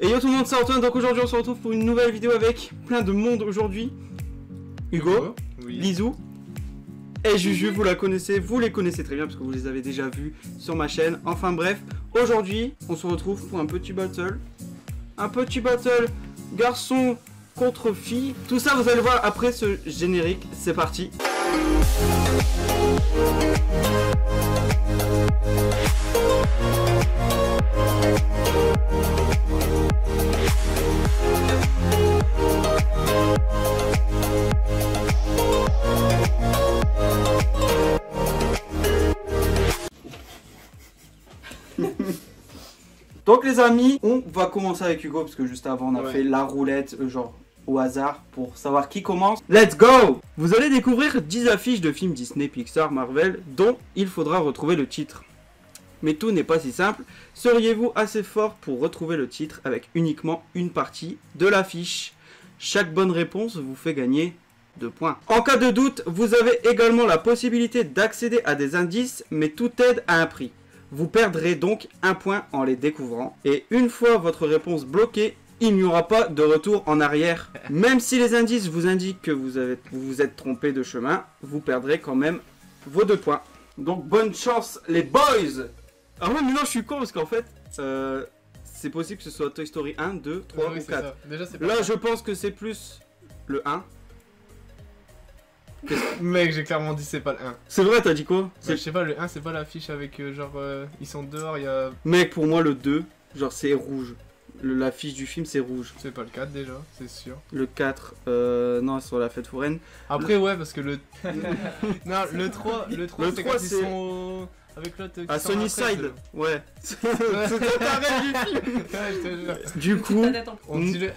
Et yo tout le monde, c'est Antoine, donc aujourd'hui on se retrouve pour une nouvelle vidéo avec plein de monde aujourd'hui. Hugo, oui. Lizou et Juju, vous la connaissez, vous les connaissez très bien parce que vous les avez déjà vus sur ma chaîne. Enfin bref, aujourd'hui on se retrouve pour un petit battle. Un petit battle garçon contre fille. Tout ça vous allez voir après ce générique, c'est parti. Donc les amis, on va commencer avec Hugo parce que juste avant on a fait la roulette genre au hasard pour savoir qui commence. Let's go! Vous allez découvrir 10 affiches de films Disney, Pixar, Marvel dont il faudra retrouver le titre. Mais tout n'est pas si simple. Seriez-vous assez fort pour retrouver le titre avec uniquement une partie de l'affiche? Chaque bonne réponse vous fait gagner 2 points. En cas de doute, vous avez également la possibilité d'accéder à des indices, mais toute aide a un prix. Vous perdrez donc 1 point en les découvrant. Et une fois votre réponse bloquée, il n'y aura pas de retour en arrière. Même si les indices vous indiquent que vous vous êtes trompé de chemin, vous perdrez quand même vos 2 points. Donc bonne chance les boys. Ah ouais mais non je suis con parce qu'en fait c'est possible que ce soit Toy Story 1, 2, 3 ou 4. Déjà, c'est Là je pense que c'est plus le 1. Mec, j'ai clairement dit c'est pas le 1. C'est vrai, t'as dit quoi? Je sais pas, le 1 c'est pas l'affiche avec genre ils sont dehors, il y a... Mec, pour moi le 2, genre c'est rouge. L'affiche du film c'est rouge. C'est pas le 4 déjà, c'est sûr. Le 4, non, sur la fête foraine. Après ouais, parce que le... non, le 3 c'est quand ils c'est... sont... avec l'autre... À Sunnyside, ouais. C'est un rêve du film. Ouais, je te jure. Du coup, On dit le 1.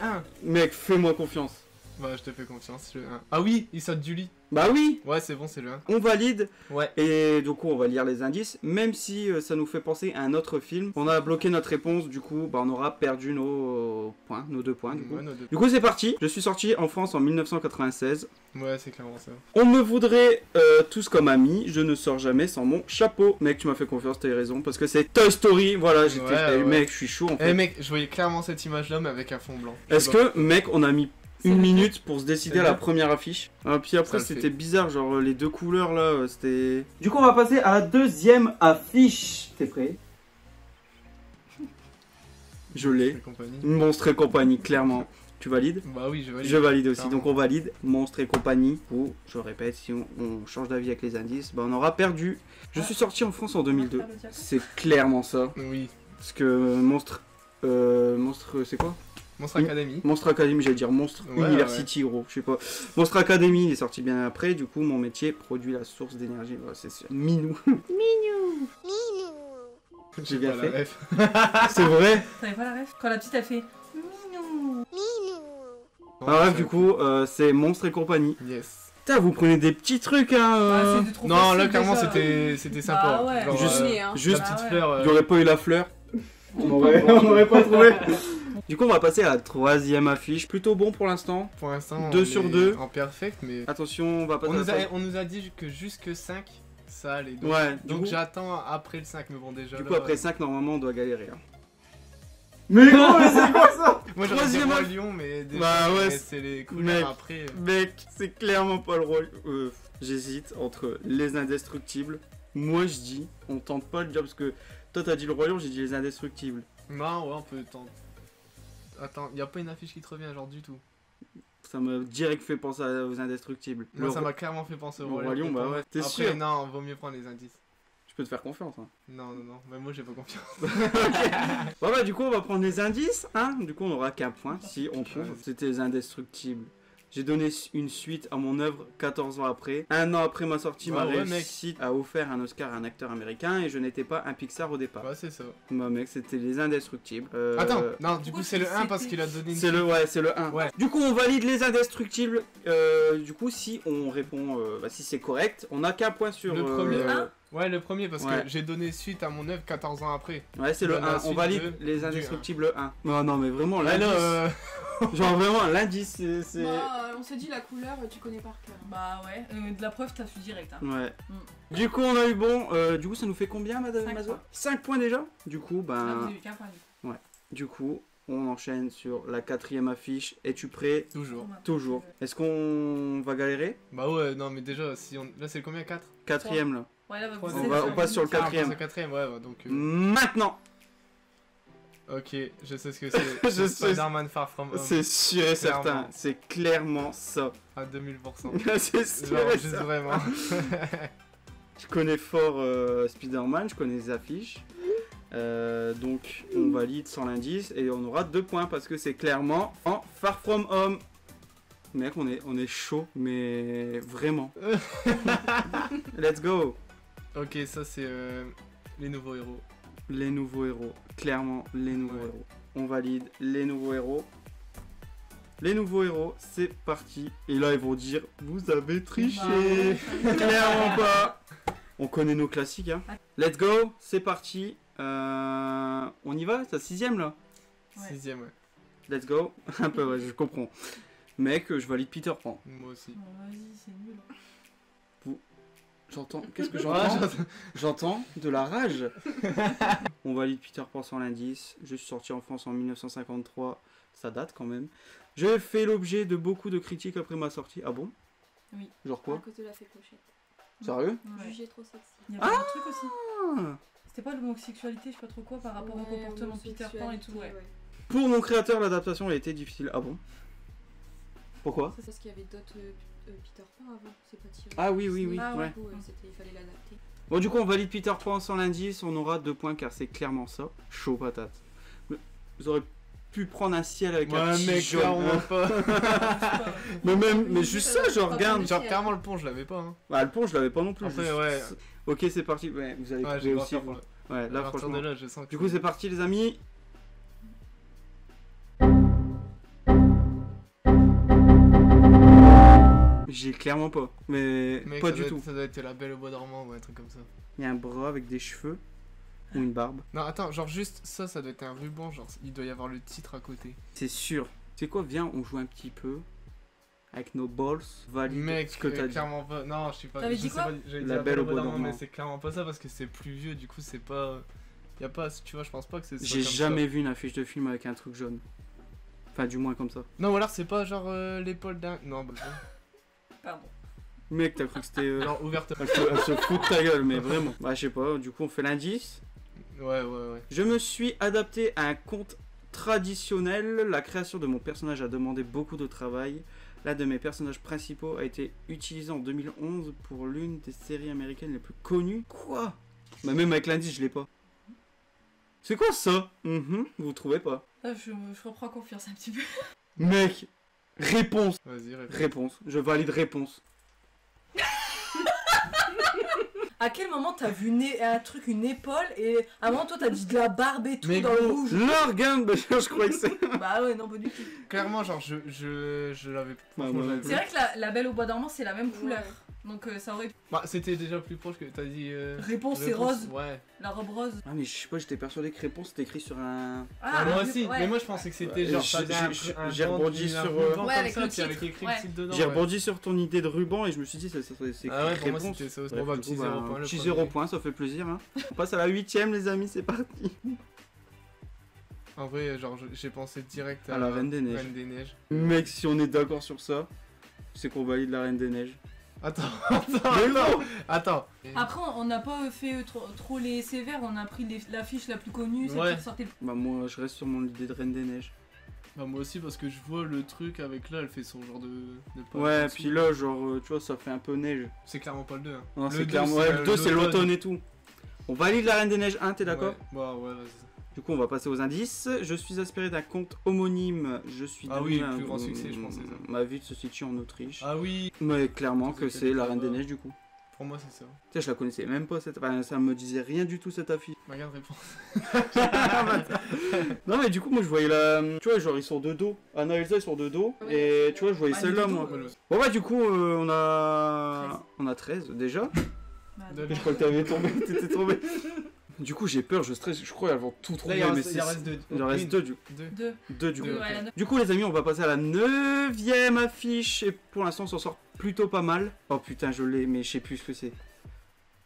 mec, fais-moi confiance. Bah je te fais confiance, le 1. Ah oui, il saute du lit. Bah oui. Ouais, c'est bon, c'est le 1. On valide. Ouais. Et du coup, on va lire les indices. Même si ça nous fait penser à un autre film. On a bloqué notre réponse, du coup, bah, on aura perdu nos points, nos 2 points. Du coup, Ouais, nos 2. Du coup c'est parti. Je suis sorti en France en 1996. Ouais, c'est clairement ça. On me voudrait tous comme amis. Je ne sors jamais sans mon chapeau. Mec, tu m'as fait confiance, t'as eu raison. Parce que c'est Toy Story. Voilà, j'étais... Ouais. Mec, je suis chaud en fait. Eh mec, je voyais clairement cette image-là, mais avec un fond blanc. Est-ce que, mec, on a mis... une minute pour se décider à la bien. première affiche. Ah, puis après Ça le c'était fait. bizarre, genre les deux couleurs là, c'était... Du coup on va passer à la deuxième affiche. T'es prêt? Je l'ai. Monstre et compagnie, clairement. Tu valides? Bah oui, je valide. Je valide aussi, Clairement. donc on valide Monstre et compagnie. Ou, je répète, si on change d'avis avec les indices, bah on aura perdu. Je suis sorti en France en 2002. C'est clairement ça. Oui. Parce que Monstre, c'est quoi? Monstre Academy. Monstre Academy, j'allais dire Monstre Ouais, University, gros, je sais pas. Monstre Academy, il est sorti bien après, du coup, mon métier produit la source d'énergie. Ouais, c'est sûr. Minou. Minou. J'ai bien fait. C'est vrai. T'avais pas la ref? Quand la petite a fait Minou. Ah ouais, du coup, c'est Monstre et compagnie. Yes. Putain, vous prenez des petits trucs, hein. C'était trop Non, facile, là, clairement, déjà. c'était sympa. Bah ouais, Genre, juste- juste la petite bah ouais. fleur. Il n'y aurait pas eu la fleur. On aurait pas trouvé. Du coup, on va passer à la troisième affiche. Plutôt bon pour l'instant. Pour l'instant, 2 on sur est 2. En perfect, mais. Attention, on va passer On nous a dit que jusque 5, ça allait. Donc, Ouais, donc j'attends après le 5, mais bon, déjà. Du là, coup, après 5, normalement, on doit galérer. Hein. Mais gros, mais c'est quoi ça? Moi, j'aurais dit troisième Roi aff- Lion, mais déjà, Bah ouais, c'est les mec. couleurs après. Mec, c'est clairement pas le rôle. J'hésite entre les indestructibles. Moi, je dis, on tente pas le job parce que toi, t'as dit le royaume, j'ai dit les indestructibles. Non, ouais, on peut tenter. Attends, y a pas une affiche qui te revient, genre du tout. Ça m'a direct fait penser aux indestructibles. Moi, ça m'a clairement fait penser au le Roi Roi Lion, Lion. bah ouais. T'es Après, sûr? non, vaut mieux prendre les indices. Je peux te faire confiance. Hein. Non, mais moi j'ai pas confiance. Bon, bah, du coup, on va prendre les indices. Hein. Du coup, on aura qu'un point si on trouve. C'était les indestructibles. J'ai donné une suite à mon œuvre 14 ans après. Un an après ma sortie, Ah ma ouais, réussite a offert un Oscar à un acteur américain et je n'étais pas un Pixar au départ. Ouais, c'est ça. Bah mec, c'était les indestructibles. Attends, non, du coup pourquoi c'est le 1 c'était- parce qu'il a donné une C'est le, ouais, c'est le 1. Ouais. Du coup, on valide les indestructibles. Du coup, si on répond, si c'est correct, on n'a qu'un point sur Le premier, un. Ouais, le premier parce Ouais. que j'ai donné suite à mon œuvre 14 ans après. Ouais, c'est le Dans la 1. On suite valide de- les du indestructibles 1. Non, non, mais vraiment, Là, l'indice. Genre, vraiment, l'indice, c'est. On s'est dit la couleur, tu connais par cœur. Bah ouais, de la preuve t'as su direct. Hein. Ouais. Du coup, on a eu bon. Du coup, ça nous fait combien, madame 5 Mazoua points. 5 points déjà. Du coup, Là, vous ben. avez eu qu'un point. Du coup, on enchaîne sur la 4e affiche. Es-tu prêt? Toujours. Toujours. Est-ce qu'on va galérer? Bah ouais, non, mais déjà, si on... là, c'est le combien? 4? 4e là. Ouais, là, On on passe sur le 4e. Le 4e, ouais, donc... Maintenant. Ok, je sais ce que c'est. Je C'est sais. Spider-Man Far From Home. C'est sûr et certain. Clairement. C'est clairement ça. À 2000%. C'est sûr Genre, et juste certain. vraiment. Je connais fort Spider-Man, je connais les affiches. Donc on valide sans l'indice et on aura 2 points parce que c'est clairement en Far From Home. Mec, on est chaud, mais vraiment. Let's go. Ok, ça c'est les nouveaux héros. Les nouveaux héros, clairement les nouveaux Ouais. héros. On valide les nouveaux héros. Les nouveaux héros, c'est parti. Et là ils vont dire, vous avez triché. Clairement pas. On connaît nos classiques, hein. Let's go, c'est parti. On y va, c'est la 6e là. Ouais. 6ème, ouais. Let's go. Un peu, ouais, je comprends. Mec, je valide Peter Pan. Moi aussi. Bon, vas-y, c'est nul. J'entends. Qu'est-ce que Ah, j'entends? J'entends de la rage. On valide Peter Pan sans l'indice. Je suis sorti en France en 1953. Ça date quand même. J'ai fait l'objet de beaucoup de critiques après ma sortie. Ah bon? Oui. Genre À quoi? cause de la fée clochette. Sérieux? Ouais. Jugé trop sexy. Il y a plein de trucs aussi. Ah. C'était pas l'homosexualité, je sais pas trop quoi, par rapport au comportement de Peter Pan et tout, ouais. Pour mon créateur, l'adaptation a été difficile. Ah bon? Pourquoi? C'est parce qu'il y avait d'autres Peter Pan avant, c'est pas tiré. Ah oui, oui, oui. Ah ouais. ouais. Du coup, il fallait l'adapter. Bon, du coup, on valide Peter Pan sans l'indice. On aura 2 points car c'est clairement ça. Chaud patate. Mais vous aurez pu prendre un ciel avec un Ouais, petit mec, jaune. clairement pas. Mais juste ça, je regarde. Genre, clairement, le pont, je l'avais pas. Hein. Ah, le pont, je l'avais pas non plus. Après, juste- ouais. Ok, c'est parti. Ouais, vous allez Ouais, trouver j'ai aussi. aussi. vous. Ouais, À là, partir franchement. de là, je sens que. Du coup, c'est parti, les amis. J'ai clairement pas. Mais Mec, pas ça du doit tout. être- ça doit être la belle au bois dormant ou un truc comme ça. Il y a un bras avec des cheveux. Ou une barbe. Non, attends, genre juste ça doit être un ruban, genre il doit y avoir le titre à côté. C'est sûr. C'est quoi, viens, on joue un petit peu. Avec nos balls. Valide Mec, ce que t'as dit. clairement pas. Non, je suis pas. T'avais je dit sais quoi pas, j'allais La dire Belle au bois dormant, mais dormant. c'est clairement pas ça parce que c'est plus vieux, du coup c'est pas. Y a pas, tu vois, je pense pas que c'est ça. J'ai comme jamais ça. vu une affiche de film avec un truc jaune. Enfin, du moins comme ça. Non, ou alors c'est pas genre l'épaule d'un. Non, bah. Pardon. Mec, t'as cru que c'était. Genre ouverte. Elle se fout de ta gueule, mais vraiment. Bah, je sais pas, du coup, on fait l'indice. Ouais. Je me suis adapté à un conte traditionnel. La création de mon personnage a demandé beaucoup de travail. L'un de mes personnages principaux a été utilisé en 2011 pour l'une des séries américaines les plus connues. Quoi? Bah, même avec l'indice, je l'ai pas. C'est quoi ça? Vous trouvez pas? Là, je reprends confiance un petit peu. Mec, réponse. Vas-y, réponds. Réponse. Je valide réponse. À quel moment t'as vu un truc, une épaule, et à un moment, toi, t'as dit de la barbe et tout Mais dans le gros, rouge? L'organe, bah, je crois que c'est. Bah ouais, non, pas du tout. Clairement, genre je l'avais. Ouais, franchement, ouais. j'avais- C'est vrai que la Belle au bois dormant, c'est la même couleur. Ouais. Donc ça aurait pu... Bah, c'était déjà plus proche que t'as dit. Réponse, c'est réponse, rose. Ouais. La robe rose. Ah, mais je sais pas, j'étais persuadé que réponse c'était écrit sur un. Ah, moi oui, aussi, ouais. mais moi je pensais que c'était Ouais, genre. j'ai- t'avais j'ai- un j'ai band, rebondi un sur, ruban Ouais, comme avec ça, le puis avec titre. écrit Ouais. le titre dedans. J'ai ouais. rebondi sur ton idée de ruban et je me suis dit, c'est Ah ouais, écrit pour moi réponse. c'était ça aussi. Bref, Bon bah, du petit coup, 0 bah, point. le petit premier. 0 point, ça fait plaisir. Hein. On passe à la 8ème, les amis, c'est parti. En vrai, genre j'ai pensé direct À la Reine des Neiges. Reine des Neiges. Mec, si on est d'accord sur ça, c'est qu'on valide la Reine des Neiges. Attends, Mais non. attends. Après, on n'a pas fait trop les sévères, on a pris l'affiche la plus connue, celle Ouais. qui sortait le... Bah, moi, je reste sur mon idée de Reine des Neiges. Bah moi aussi parce que je vois le truc avec là, elle fait son genre de pas Ouais, de puis sous. là, genre, tu vois, ça fait un peu neige. C'est clairement pas le 2. Hein. Non, Le c'est deux, clairement. Ouais, le 2, c'est l'automne. l'automne et tout. On valide la Reine des Neiges 1, t'es d'accord? Ouais. Bah ouais, vas-y. Du coup, on va passer aux indices. Je suis inspiré d'un conte homonyme. Je suis Ah devenu oui, le plus grand succès, je pense, c'est ça. Ma ville se situe en Autriche. Ah oui, Mais clairement que C'était c'est la pas Reine des bas. Neiges du coup. pour moi c'est ça. Tu sais, je la connaissais même pas cette. Enfin, ça me disait rien du tout cette affiche. Regarde réponse. Non, mais du coup, moi je voyais la. Tu vois, genre ils sont de dos. Anna et Elsa ils sont de dos. Ouais, Et c'est tu vois, je voyais Ah, celle-là du moi. tout. Bon, bah, du coup, on a. 13. On a 13 déjà. Bah, De- Je crois que t'avais tombé. T'étais tombé. Du coup, j'ai peur, je stresse. Je crois qu'elles vont tout Là trouver. il en Mais reste, c'est. il en reste deux. Il en reste deux du coup. Deux. Deux. Deux du coup. Deux. Ouais, la neuf. Du coup, les amis, on va passer à la 9ème affiche. Et pour l'instant, on s'en sort plutôt pas mal. Oh putain, je l'ai, mais je sais plus ce que c'est.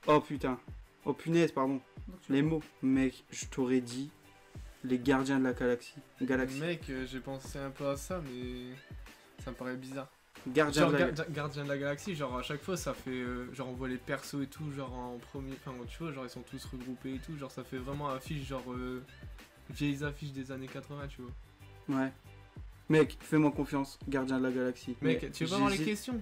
Oh putain. Oh punaise, pardon. Donc, tu Les mots. Mec, je t'aurais dit Les gardiens de la galaxie. Mec, j'ai pensé un peu à ça, mais ça me paraît bizarre. Gardien Genre de la Gardien de la Galaxie, genre à chaque fois ça fait genre on voit les persos et tout, genre en premier, enfin tu vois, genre ils sont tous regroupés et tout, genre ça fait vraiment affiche genre vieilles affiches des années 80, tu vois. Ouais. Mec, fais-moi confiance, gardien de la galaxie. Mec, Mais tu veux pas voir les j'hésite. questions?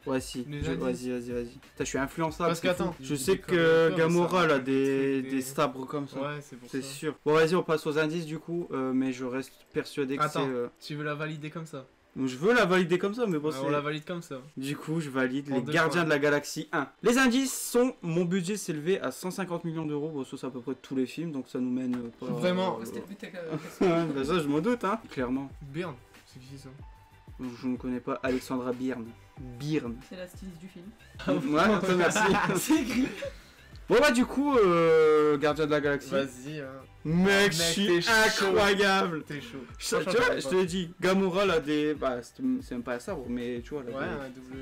Ouais, si. Les Vas-y. Putain, je suis influençable. Parce c'est qu'attends, fou. Je il sais déconne que un peu, Gamora mais ça a va des sabres comme ça. Ouais, c'est pour ça. C'est sûr. Bon, vas-y, on passe aux indices du coup. Mais je reste persuadé que c'est. Attends. Tu veux la valider comme ça? Donc, je veux la valider comme ça, mais bon, Ouais, c'est. on la valide comme ça. Du coup, je valide En les deux gardiens fois. de la galaxie 1. Les indices sont mon budget s'élevait à 150 millions d'euros. Bon, ça, c'est à peu près tous les films, donc ça nous mène pas. Vraiment. C'était le but, Bah, ça, je m'en doute, hein. Clairement. Byrne, c'est qui ça? Je ne connais pas Alexandra Byrne. Byrne. C'est la styliste du film. Ouais, toi, merci. C'est écrit. Bon, bah, du coup, gardien de la galaxie. Vas-y, hein. Mec, je Mec, suis t'es chaud. incroyable. T'es chaud. Tu Franchement, vois, t'avais je pas. te l'ai dit, Gamora, là, des. Bah, c'est même pas un sabre, mais tu vois, là, Ouais, un double.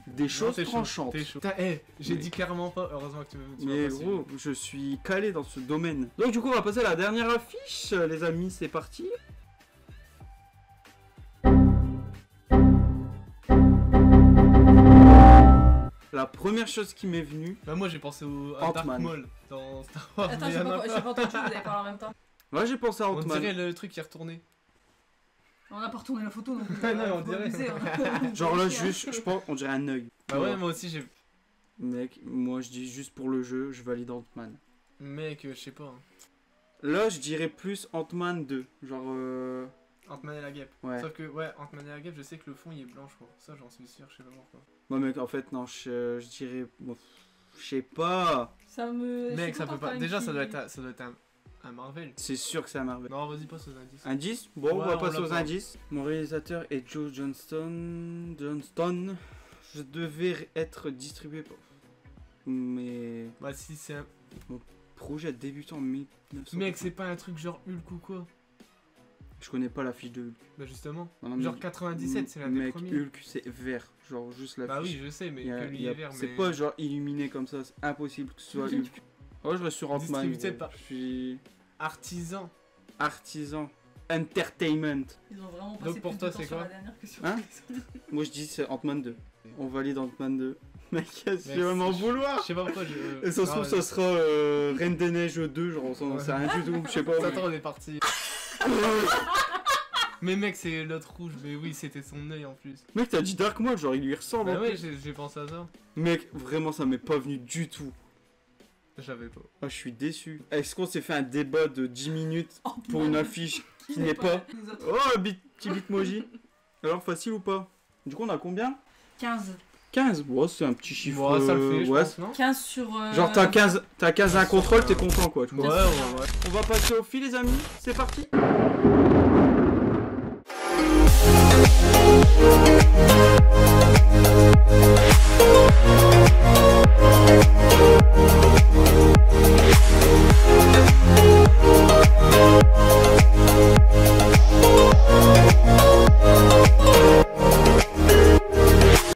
des choses Non, t'es chaud, tranchantes. T'es chaud. Putain, j'ai Mais- dit clairement pas, heureusement que tu m'as Mais pas suivi. gros, je suis calé dans ce domaine. Donc, du coup, on va passer à la dernière affiche, les amis, c'est parti. La première chose qui m'est venue. Bah, moi j'ai pensé à Dark Ant-Man. Maul dans Star Wars. Attends, mais j'ai y en a pas entendu, vous avez parlé en même temps. Ouais, j'ai pensé à On Ant-Man. dirait le truc qui est retourné. On a pas retourné la photo donc. Ouais, non, on faut dirait. abuser, hein. Genre là, juste, je pense, on dirait un œil. Bah ouais, moi aussi j'ai. Mec, moi je dis juste pour le jeu, je valide Ant-Man. Mec, je sais pas. Hein. Là, je dirais plus Ant-Man 2. Genre. Ant-Man et la guêpe. Ouais. Sauf que, ouais, Ant-Man et la guêpe, je sais que le fond il est blanc, je crois. Ça, j'en suis sûr, je sais pas pourquoi. Moi, mec, en fait, non, je dirais. Bon, je sais pas. Ça me. je Mec, suis ça peut contente pas. quand même Déjà, qu'il- ça doit être un Marvel. C'est sûr que c'est un Marvel. Non, vas-y, passe aux indices. Indice. Bon, on Ouais, va on passer l'a aux pas. indices. Mon réalisateur est Joe Johnston. Je devais être distribué par. Mais. Bah, si c'est un. Projet débutant en 1900. Mec, c'est pas un truc genre Hulk ou quoi? Je connais pas la fiche de Hulk. Bah, justement. Non, non, Genre mais- 97, c'est l'un des Mec, premiers. Hulk, c'est vert. Genre juste la Bah fiche. oui, je sais, mais Il y a- que il lui y a- est vert. C'est mais- pas genre illuminé comme ça, c'est impossible que ce soit Hulk. Ouais, je reste sur Ant-Man. Distribué gros. par- Je suis Artisan. artisan. Entertainment. Ils ont vraiment Donc, passé pour plus toi, de temps c'est sur quoi la dernière que sur Hein les autres. Moi je dis c'est Ant-Man 2. On valide Ant-Man 2. Mec, je Mec, vais vraiment je- vouloir. Je sais pas pourquoi je. Et ça se trouve, Ah, ça sera Reine des Neiges 2, genre on s'en Ouais. sait rien du tout, je sais pas. Attends, on est parti. Mais mec, c'est l'autre rouge, mais oui, c'était son œil en plus. Mec, t'as dit Dark Maul, genre il lui ressemble. Bah en ouais, plus. j'ai pensé à ça. Mec, vraiment, ça m'est pas venu du tout. J'avais pas. Ah, je suis déçu. Est-ce qu'on s'est fait un débat de 10 minutes Oh, pour une affiche qui n'est pas. Les autres. Oh, petit bitmoji. Alors, facile ou pas? Du coup, on a combien? 15. 15. Bon, c'est un petit chiffre. Bon, ça le fait, je ouais. pense, non? 15 sur. Genre, t'as 15 à un contrôle, t'es content quoi. Tu vois. Ouais. On va passer au fil, les amis. C'est parti.